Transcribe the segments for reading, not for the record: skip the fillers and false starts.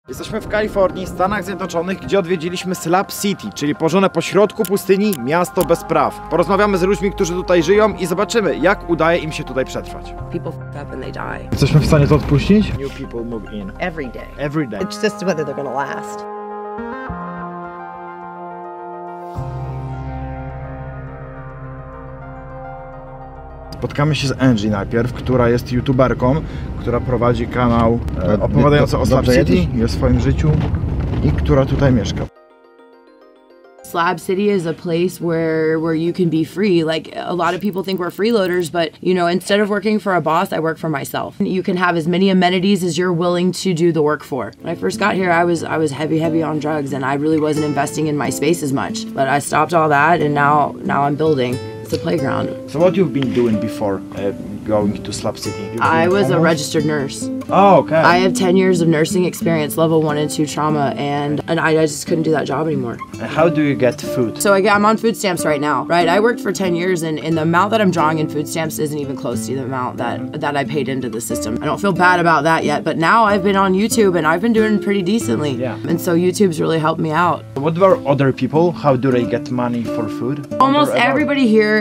Jesteśmy w Kalifornii, Stanach Zjednoczonych, gdzie odwiedziliśmy Slab City, czyli położone pośrodku pustyni miasto bez praw. Porozmawiamy z ludźmi, którzy tutaj żyją i zobaczymy, jak udaje im się tutaj przetrwać. People f up and they die. Jesteśmy w stanie to odpuścić? New people move in. Every day. Every day. It's just whether they're gonna last. Spotkamy się z Angie najpierw, która jest youtuberką, która prowadzi kanał opowiadający o Slab City i o swoim życiu i która tutaj mieszka. Slab City is a place where you can be free. Like a lot of people think we're freeloaders, but you know, instead of working for a boss, I work for myself. You can have as many amenities as you're willing to do the work for. When I first got here, I was heavy on drugs, and I really wasn't investing in my space as much. But I stopped all that, and now I'm building. It's a playground. So what you've been doing before going to Slab City? I was a registered nurse. Oh, okay. I have 10 years of nursing experience, level 1 and 2 trauma, and I just couldn't do that job anymore. And how do you get food? So I'm on food stamps right now, right? I worked for 10 years, and the amount that I'm drawing in food stamps isn't even close to the amount that I paid into the system. I don't feel bad about that yet, but now I've been on YouTube, and I've been doing pretty decently. Yeah. And so YouTube's really helped me out. What about other people? How do they get money for food? Almost everybody here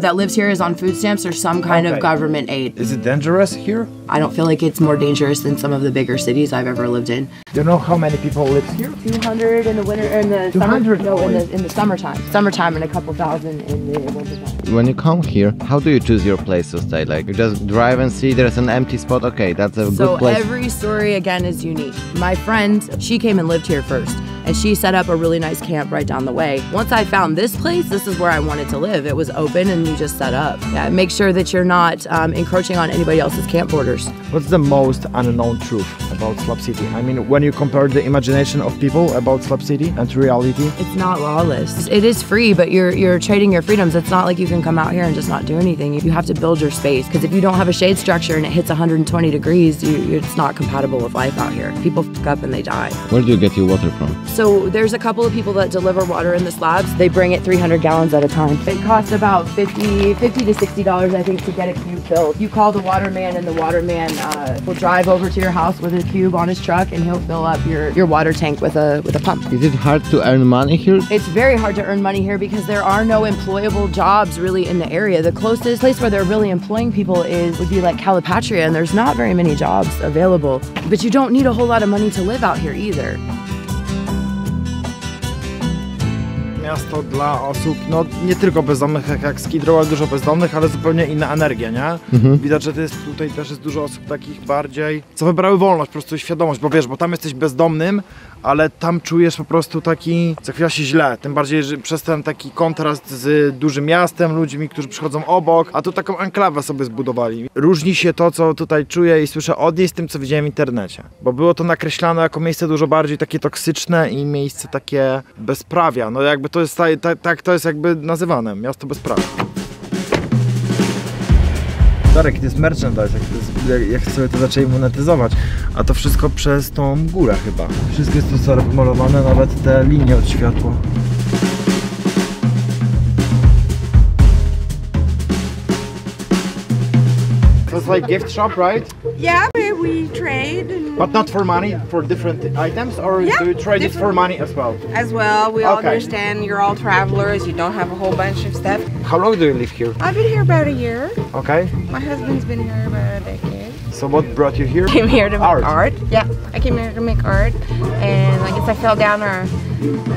that lives here is on food stamps or some kind of government aid. Is it dangerous here? I don't feel like it's more dangerous than some of the bigger cities I've ever lived in. Do you know how many people live here? 200 in the winter, in the 200? summer. No, in the summertime. Summertime, and a couple thousand in the wintertime. When you come here, how do you choose your place to stay? Like you just drive and see there's an empty spot. Okay, that's a good place. So every story again is unique. My friend, she came and lived here first, and she set up a really nice camp right down the way. Once I found this place, this is where I wanted to live. It was open and you just set up. Yeah, make sure that you're not encroaching on anybody else's camp borders. What's the most unknown truth about Slab City? I mean, when you compare the imagination of people about Slab City and reality? It's not lawless. It is free, but you're trading your freedoms. It's not like you can come out here and just not do anything. You have to build your space, because if you don't have a shade structure and it hits 120 degrees, it's not compatible with life out here. People f up and they die. Where do you get your water from? So there's a couple of people that deliver water in the slabs. They bring it 300 gallons at a time. It costs about $50 to $60, I think, to get a cube filled. You call the waterman, and the waterman will drive over to your house with a cube on his truck, and he'll fill up your water tank with a pump. Is it hard to earn money here? It's very hard to earn money here because there are no employable jobs really in the area. The closest place where they're really employing people would be like Calipatria, and there's not very many jobs available. But you don't need a whole lot of money to live out here either. Miasto dla osób, no nie tylko bezdomnych jak Skid Row, ale dużo bezdomnych, ale zupełnie inna energia, nie? Widać, że tutaj też jest dużo osób takich bardziej, co wybrały wolność, po prostu świadomość, bo wiesz, bo tam jesteś bezdomnym, ale tam czujesz po prostu taki, co chwila się źle, tym bardziej, że przez ten taki kontrast z dużym miastem, ludźmi, którzy przychodzą obok, a tu taką enklawę sobie zbudowali. Różni się to, co tutaj czuję i słyszę od niej z tym, co widziałem w internecie, bo było to nakreślane jako miejsce dużo bardziej takie toksyczne i miejsce takie bezprawia, no jakby to jest tak to jest jakby nazywane, miasto bezprawia. Darek, to jest merchandise, jak sobie to zaczęli monetyzować, a to wszystko przez tą górę chyba. Wszystko jest tu stare pomalowane, nawet te linie od światła. So it's like gift shop, right? Yeah, we trade. But not for money, for different items, or do you trade it for money as well? As well, we all understand you're all travelers, you don't have a whole bunch of stuff. How long do you live here? I've been here about a year. Okay. My husband's been here about a decade. So what brought you here? I came here to make art. Yeah, I came here to make art, and I guess I fell down a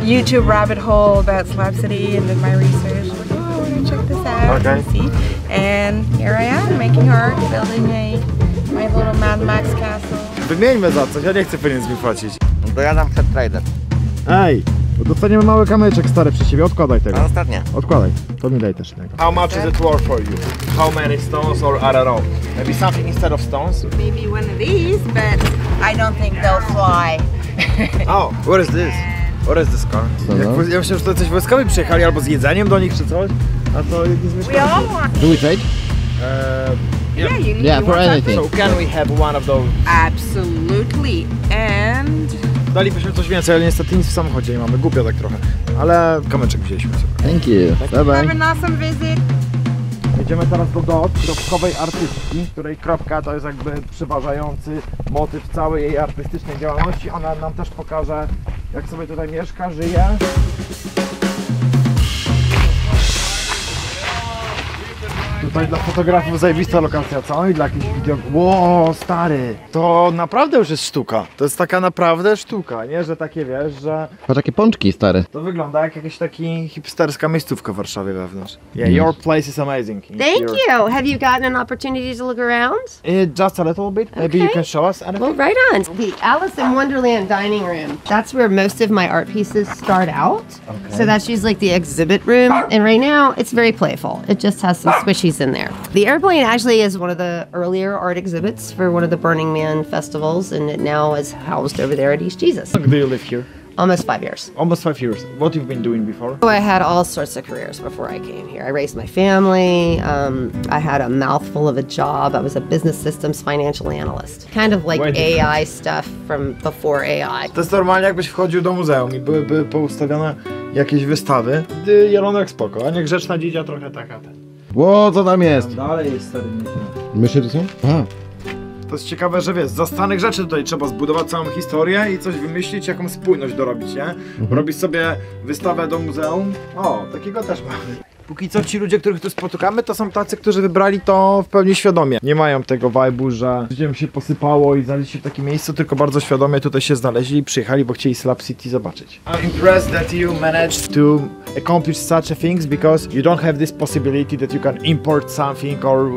YouTube rabbit hole about Slab City and did my research. Like, oh, I want to check this out and see. And here I am, making art, building my little Mad Max castle. Wymieńmy za coś, ja nie chcę pieniędzmi płacić. To ja dam przed trader. Ej, bo dostaniemy mały kamyczek stary przy siebie, odkładaj tego. A ostatnie. Odkładaj, to mi daj też tego. How much is it worth for you? How many stones or I don't know? Maybe something instead of stones? Maybe one of these, but I don't think they'll fly. Oh, what is this? What is this car? Ja myślę, że to coś wojskowi przyjechali albo z jedzeniem do nich czy coś, a to jedni z We all want. Do we trade? Yeah, for anything. So can we have one of those? Absolutely, and... Dalibyśmy coś więcej, ale niestety nic w samochodzie nie mamy, głupio tak trochę. Ale kamyczek wzięliśmy sobie. Thank you. Bye bye. Have an awesome visit. Jedziemy teraz do kropkowej artystki, której kropka to jest jakby przeważający motyw całej jej artystycznej działalności. Ona nam też pokaże, jak sobie tutaj mieszka, żyje. Tutaj dla fotografów zajebista lokacja, co? I dla jakichś wideo... Ło, stary! To naprawdę już jest sztuka. To jest taka naprawdę sztuka, nie? Że takie, wiesz, że... Patrz, jakie pączki, stary. To wygląda jak jakaś taki hipsterska miejscówka w Warszawie wewnątrz. Yeah, your place is amazing. Thank you! Have you gotten an opportunity to look around? Just a little bit. Maybe you can show us anything? Well, right on. The Alice in Wonderland dining room. That's where most of my art pieces start out. Okay. So that's usually like the exhibit room. And right now, it's very playful. It just has some squishies in there. The airplane actually is one of the earlier art exhibits for one of the Burning Man festivals, and it now is housed over there at East Jesus. How long do you live here? Almost 5 years. Almost 5 years. What you've been doing before? So I had all sorts of careers before I came here. I raised my family. I had a mouthful of a job. I was a business systems financial analyst. Kind of like AI stuff from before AI. To jest normalnie jakbyś wchodził do muzeum i byłyby poustawione jakieś wystawy. Jelonek spoko, a nie grzeczna dzidzia trochę taka. Ło, co tam jest? Dalej jest stary. Myszy tu są? Aha. To jest ciekawe, że wiesz, z zastanych rzeczy tutaj trzeba zbudować całą historię i coś wymyślić, jakąś spójność dorobić, nie? Robisz sobie wystawę do muzeum. O, takiego też mamy. Póki co ci ludzie, których tu spotykamy, to są tacy, którzy wybrali to w pełni świadomie. Nie mają tego vibe'u, że życiem się posypało i znaleźli się w takim miejscu, tylko bardzo świadomie tutaj się znaleźli i przyjechali, bo chcieli Slab City zobaczyć. I'm impressed that you managed to accomplish such a things because you don't have this possibility that you can import something or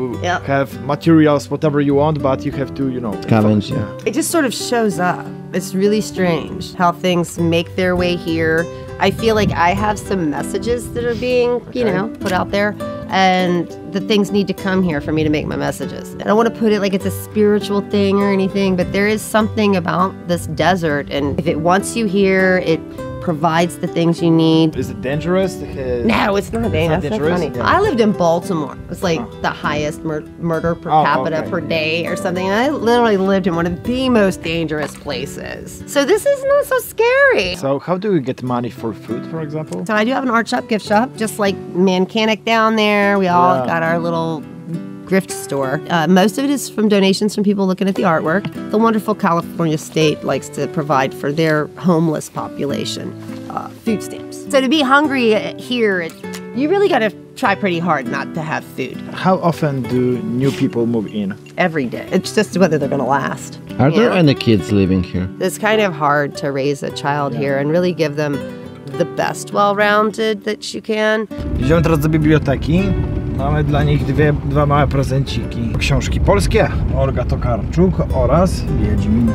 have materials, whatever you want, but you have to, you know, It just sort of shows up. It's really strange how things make their way here. I feel like I have some messages that are being, you know, put out there, and the things need to come here for me to make my messages. I don't want to put it like it's a spiritual thing or anything, but there is something about this desert, and if it wants you here, it provides the things you need. Is it dangerous? No, it's not dangerous. That's funny. Yeah. I lived in Baltimore. It's like the highest murder per capita per day or something. And I literally lived in one of the most dangerous places. So this is not so scary. So how do you get money for food, for example? So I do have an art shop, gift shop, just like Mancanic down there. We all got our little grift store. Most of it is from donations from people looking at the artwork. The wonderful California state likes to provide for their homeless population food stamps. So to be hungry here, you really got to try pretty hard not to have food. How often do new people move in? Every day. It's just whether they're going to last. Are there any kids living here? It's kind of hard to raise a child here and really give them the best well-rounded that you can. Idziemy teraz do biblioteki. Mamy dla nich dwa małe prezenciki. Książki polskie, Olga Tokarczuk oraz Wiedźmin.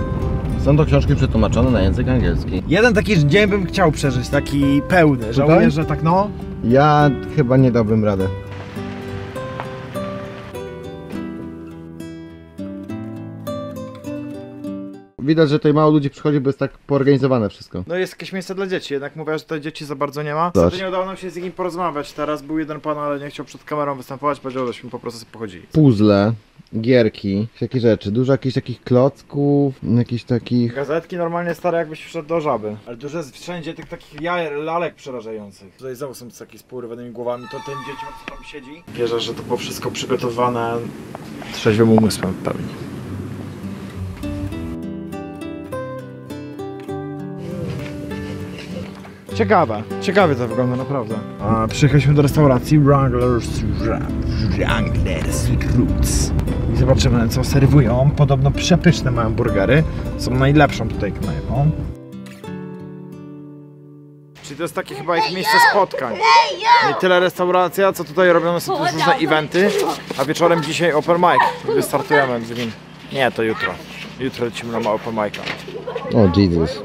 Są to książki przetłumaczone na język angielski. Jeden taki dzień bym chciał przeżyć, taki pełny. Żałuję, że tak no. Ja chyba nie dałbym radę. Widać, że tutaj mało ludzi przychodzi, bo jest tak poorganizowane wszystko. No jest jakieś miejsce dla dzieci, jednak mówię, że tutaj dzieci za bardzo nie ma. Wtedy nie udało nam się z nimi porozmawiać. Teraz był jeden pan, ale nie chciał przed kamerą występować, powiedział, żeśmy po prostu sobie pochodzili. Puzzle, gierki, takie rzeczy. Dużo jakichś takich klocków, jakichś takich... Gazetki normalnie stare, jakbyś wszedł do Żaby. Ale dużo jest wszędzie tych takich lalek przerażających. Tutaj znowu są takie z pourywanymi głowami, to ten dzieciak, co tam siedzi. Wierzę, że to było wszystko przygotowane trzeźwym umysłem w pełni. Ciekawie to wygląda, naprawdę. Przyjechaliśmy do restauracji Wranglers Roots. I zobaczymy, co serwują. Podobno przepyszne mają burgery. Są najlepszą tutaj knajpą. Czyli to jest takie chyba ich miejsce spotkań. Nie tyle restauracja, co tutaj robione są też różne eventy. A wieczorem dzisiaj open mic. Wystartujemy z nim. Nie, to jutro. Jutro lecimy na open mic'a. O, Jesus.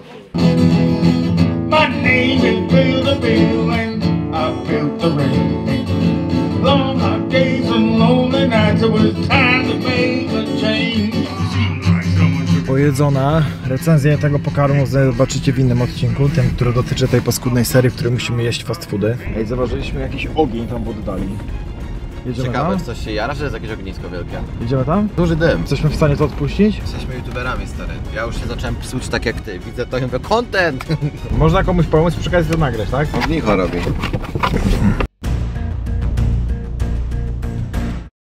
My name is Bill the Bill and I felt the rain. Long hot days and lonely nights, it was time to make a change. Pojedzona. Recenzję tego pokarmu zobaczycie w innym odcinku, tym, który dotyczy tej paskudnej serii, w której musimy jeść fast foody. Ej, zauważyliśmy jakiś ogień tam oddali. Jedziemy Ciekawe, tam? czy coś się jara, że jest jakieś ognisko wielkie. Jedziemy tam? Duży dym. Jesteśmy w stanie to odpuścić? Jesteśmy youtuberami, stary. Ja już się zacząłem psuć tak jak ty. Widzę to i mówię, content! Można komuś pomóc, przy okazji to nagrać, tak? Ognicho robi.